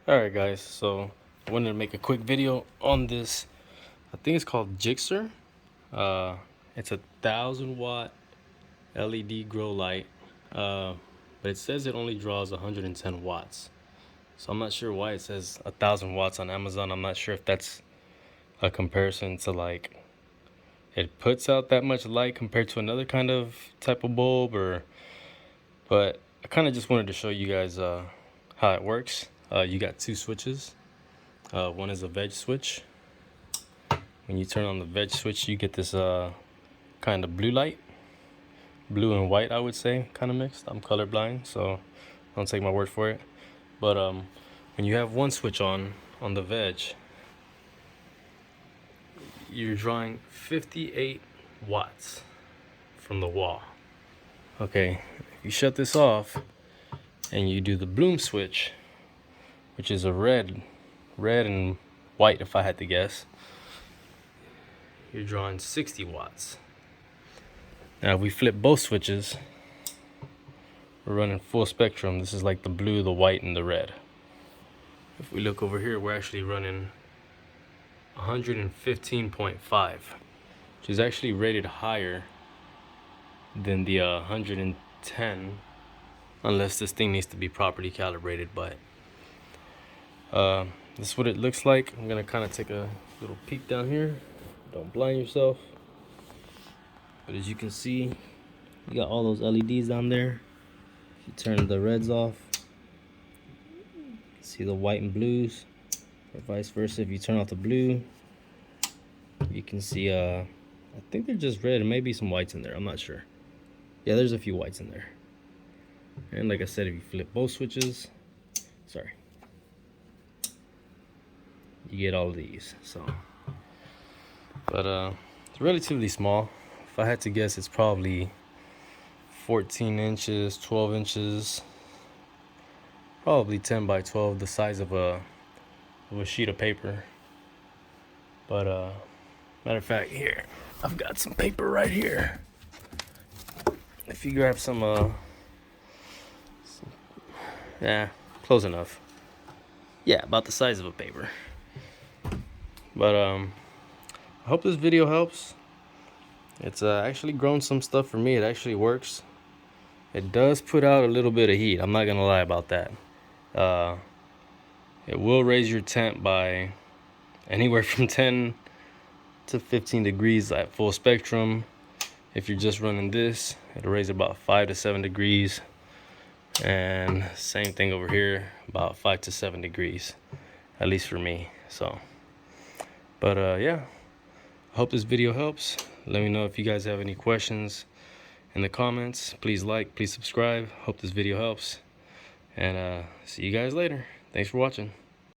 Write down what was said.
Alright guys, so I wanted to make a quick video on this. I think it's called Giixer. It's 1,000 watt LED grow light, but it says it only draws 110 watts. So I'm not sure why it says 1,000 watts on Amazon. I'm not sure if that's a comparison to, like, it puts out that much light compared to another kind of type of bulb, but I kind of just wanted to show you guys how it works. You got two switches. One is a veg switch. When you turn on the veg switch, you get this kind of blue light. Blue and white, I would say, kind of mixed. I'm colorblind, so don't take my word for it. But when you have one switch on the veg, you're drawing 58 watts from the wall. Okay, if you shut this off and you do the bloom switch, which is a red and white, if I had to guess, you're drawing 60 watts. Now if we flip both switches, we're running full spectrum. This is like the blue, the white, and the red. If we look over here, we're actually running 115.5, which is actually rated higher than the 110, unless this thing needs to be properly calibrated. But this is what it looks like. I'm gonna kind of take a little peek down here. Don't blind yourself. But as you can see, you got all those LEDs down there. If you turn the reds off, you can see the white and blues, or vice versa. If you turn off the blue, you can see I think they're just red and maybe some whites in there. I'm not sure. Yeah, there's a few whites in there. And like I said, if you flip both switches, you get all of these. So, but it's relatively small. If I had to guess, it's probably 14 inches, 12 inches, probably 10 by 12, the size of a sheet of paper. But matter of fact, here, I've got some paper right here. If you grab some yeah, close enough. Yeah, about the size of a paper. But I hope this video helps. It's actually grown some stuff for me. It actually works. It does put out a little bit of heat. I'm not gonna lie about that. It will raise your temp by anywhere from 10 to 15 degrees at full spectrum. If you're just running this, it'll raise about 5 to 7 degrees. And same thing over here, about 5 to 7 degrees, at least for me. So, but yeah, I hope this video helps. Let me know if you guys have any questions in the comments. Please like, please subscribe. Hope this video helps, and see you guys later. Thanks for watching.